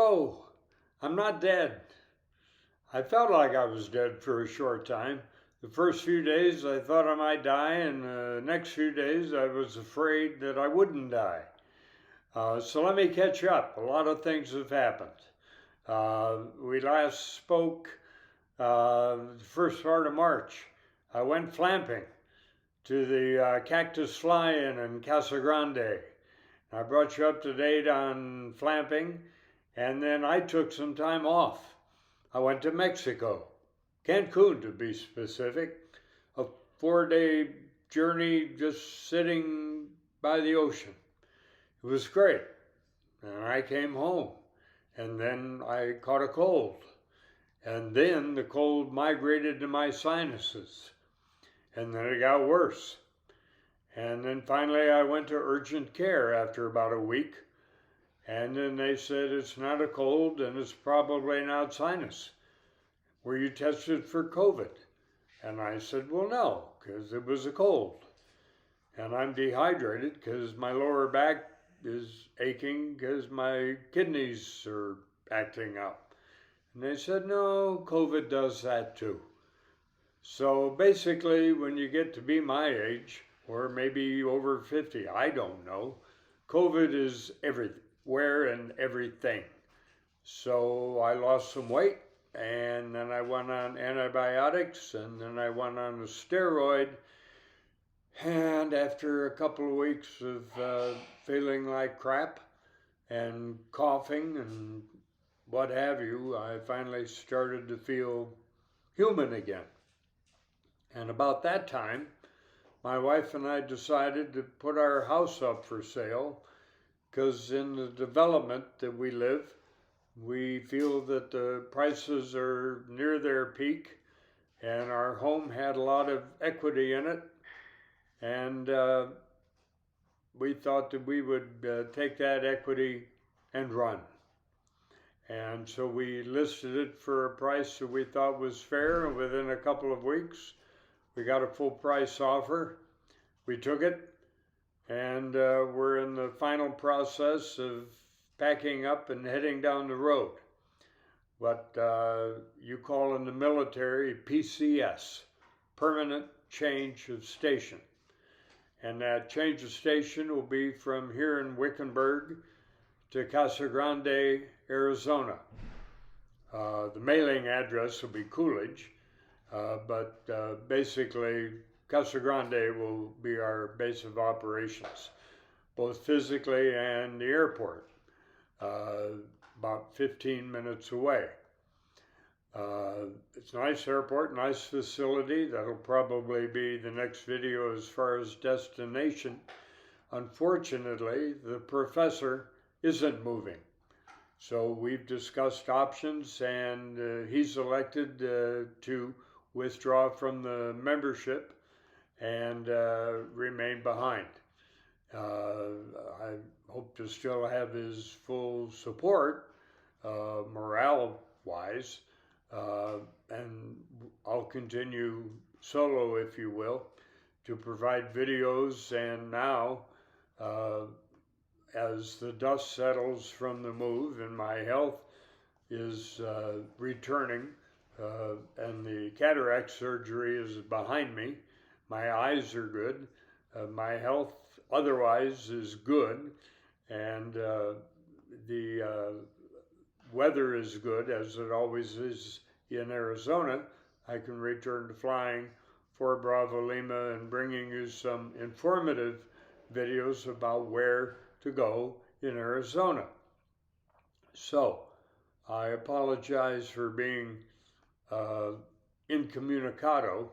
Hello, I'm not dead. I felt like I was dead for a short time. The first few days I thought I might die, and the next few days I was afraid that I wouldn't die. So let me catch up. A lot of things have happened. We last spoke the first part of March. I went flamping to the Cactus Fly-In in Casa Grande. I brought you up to date on flamping, and then I took some time off. I went to Mexico, Cancun to be specific, a 4-day journey just sitting by the ocean. It was great. And I came home, and then I caught a cold. And then the cold migrated to my sinuses, and then it got worse. And then finally I went to urgent care after about a week, and then they said it's not a cold and it's probably not sinus. Were you tested for COVID? And I said, well, no, because it was a cold. And I'm dehydrated because my lower back is aching because my kidneys are acting up. And they said, no, COVID does that too. So basically, when you get to be my age, or maybe over 50, I don't know, COVID is everywhere and everything. So I lost some weight, and then I went on antibiotics, and then I went on a steroid. And after a couple of weeks of feeling like crap and coughing and what have you, I finally started to feel human again. And about that time, my wife and I decided to put our house up for sale because in the development that we live, we feel that the prices are near their peak, and our home had a lot of equity in it, and we thought that we would take that equity and run. And so we listed it for a price that we thought was fair, and within a couple of weeks, we got a full price offer. We took it, and we're in the final process of packing up and heading down the road. What you call in the military PCS, permanent change of station. And that change of station will be from here in Wickenburg to Casa Grande, Arizona. The mailing address will be Coolidge. But basically, Casa Grande will be our base of operations, both physically and the airport, about 15 minutes away. It's a nice airport, nice facility. That'll probably be the next video as far as destination. Unfortunately, the professor isn't moving. So we've discussed options, and he's elected to withdraw from the membership and remain behind. I hope to still have his full support, morale-wise, and I'll continue solo, if you will, to provide videos. And now, as the dust settles from the move and my health is returning, and the cataract surgery is behind me, my eyes are good, my health otherwise is good, and the weather is good, as it always is in Arizona. I can return to flying for Bravo Lima and bringing you some informative videos about where to go in Arizona. So, I apologize for being incommunicado.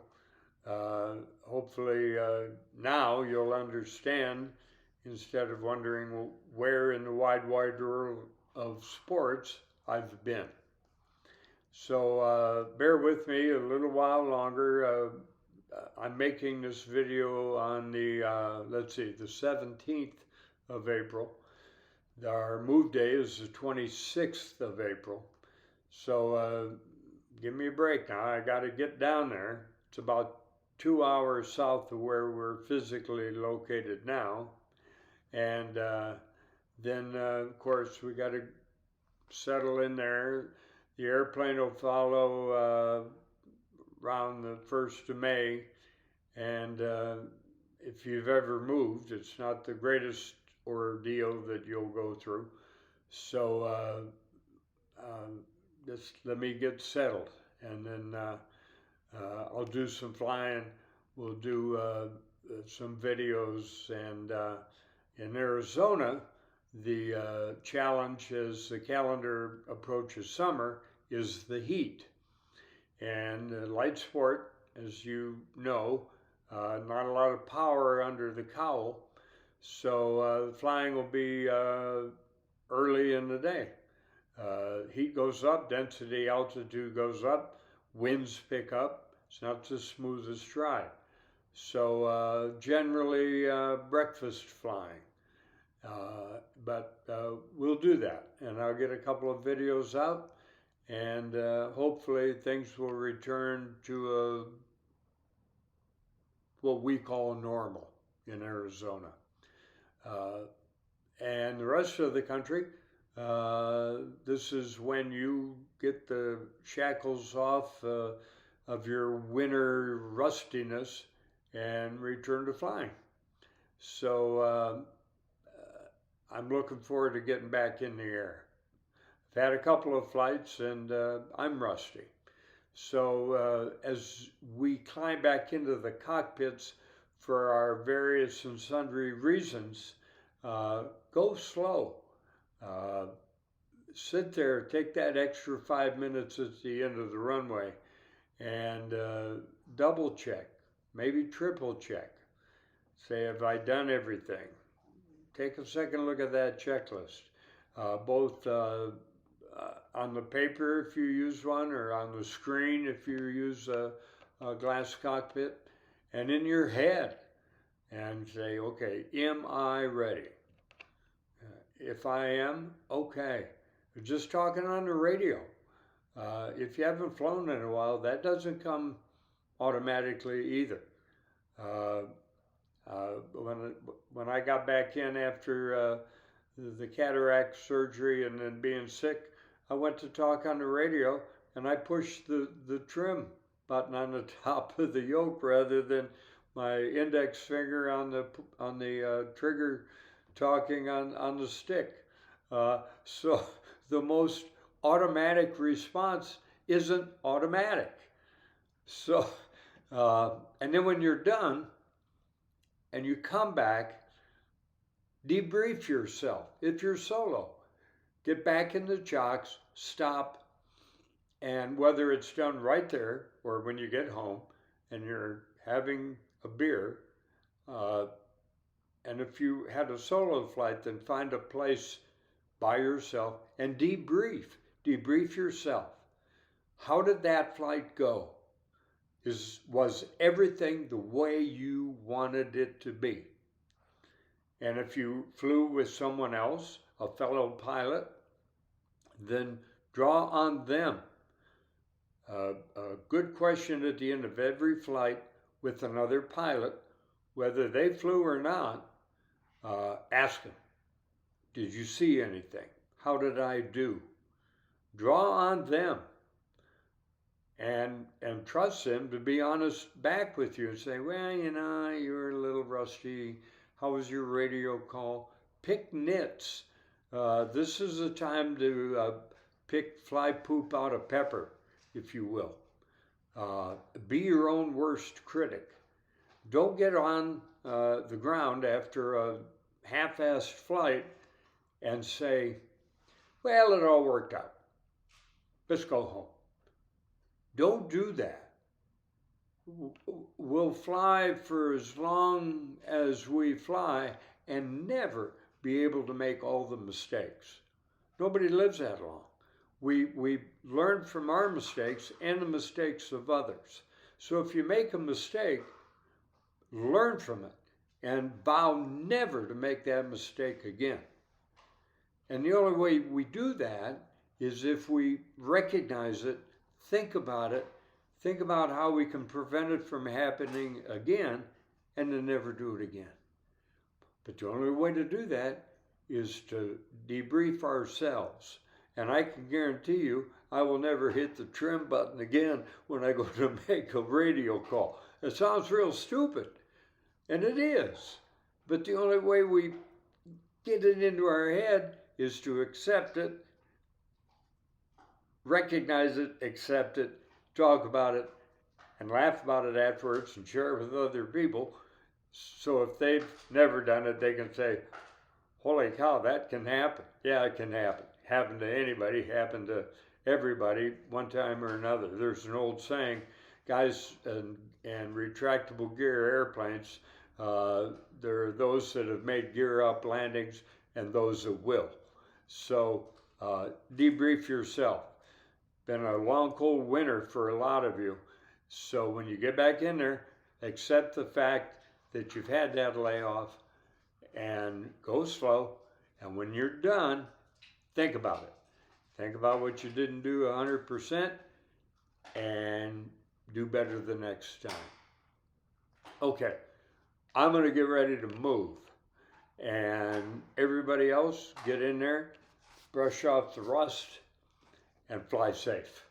Hopefully now you'll understand, instead of wondering where in the wide world of sports I've been. So bear with me a little while longer. I'm making this video on the, the 17th of April. Our move day is the 26th of April. So give me a break now. I got to get down there. It's about 2 hours south of where we're physically located now. And then, of course, we got to settle in there. The airplane will follow around the 1st of May, and if you've ever moved, it's not the greatest ordeal that you'll go through. So just let me get settled, and then I'll do some flying. We'll do some videos, and in Arizona, the challenge as the calendar approaches summer is the heat. And light sport, as you know, not a lot of power under the cowl, so flying will be early in the day. Heat goes up, density, altitude goes up, winds pick up. It's not as smooth as dry. So generally breakfast flying. But we'll do that, and I'll get a couple of videos out, and hopefully things will return to what we call normal in Arizona. And the rest of the country, this is when you get the shackles off of your winter rustiness and return to flying. So I'm looking forward to getting back in the air. I've had a couple of flights, and I'm rusty. So as we climb back into the cockpits for our various and sundry reasons, go slow. Sit there, take that extra 5 minutes at the end of the runway, and double check, maybe triple check. Say, have I done everything? Take a second look at that checklist, both on the paper if you use one, or on the screen if you use a glass cockpit, and in your head, and say, okay, am I ready? If I am, okay. Just talking on the radio. If you haven't flown in a while, that doesn't come automatically either. When I got back in after the cataract surgery and then being sick, I went to talk on the radio, and I pushed the trim button on the top of the yoke rather than my index finger on the trigger talking on the stick. So the most automatic response isn't automatic. So, and then when you're done and you come back, debrief yourself. If you're solo, get back in the chocks, stop, and whether it's done right there or when you get home and you're having a beer, and if you had a solo flight, then find a place by yourself and debrief. Debrief yourself. How did that flight go? Was everything the way you wanted it to be? And if you flew with someone else, a fellow pilot, then draw on them. A good question at the end of every flight with another pilot, whether they flew or not, ask them, did you see anything? How did I do? Draw on them and trust them to be honest back with you and say, well, you know, you're a little rusty. How was your radio call? Pick nits. This is the time to pick fly poop out of pepper, if you will. Be your own worst critic. Don't get on the ground after a half-assed flight and say, well, it all worked out. Let's go home. Don't do that. We'll fly for as long as we fly and never be able to make all the mistakes. Nobody lives that long. We learn from our mistakes and the mistakes of others. So if you make a mistake, learn from it and vow never to make that mistake again. And the only way we do that is if we recognize it, think about how we can prevent it from happening again, and then never do it again. But the only way to do that is to debrief ourselves And I can guarantee you, I will never hit the trim button again when I go to make a radio call. It sounds real stupid, and it is. But the only way we get it into our head is to accept it, recognize it, accept it, talk about it, and laugh about it afterwards and share it with other people. So if they've never done it, they can say, holy cow, that can happen. Yeah, it can happen. Happen to anybody, happen to everybody one time or another. There's an old saying, guys and retractable gear airplanes, there are those that have made gear up landings and those that will. So debrief yourself. Been a long, cold winter for a lot of you. So when you get back in there, accept the fact that you've had that layoff and go slow. And when you're done, think about it. Think about what you didn't do 100% and do better the next time. Okay, I'm going to get ready to move. And everybody else, get in there, brush off the rust, and fly safe.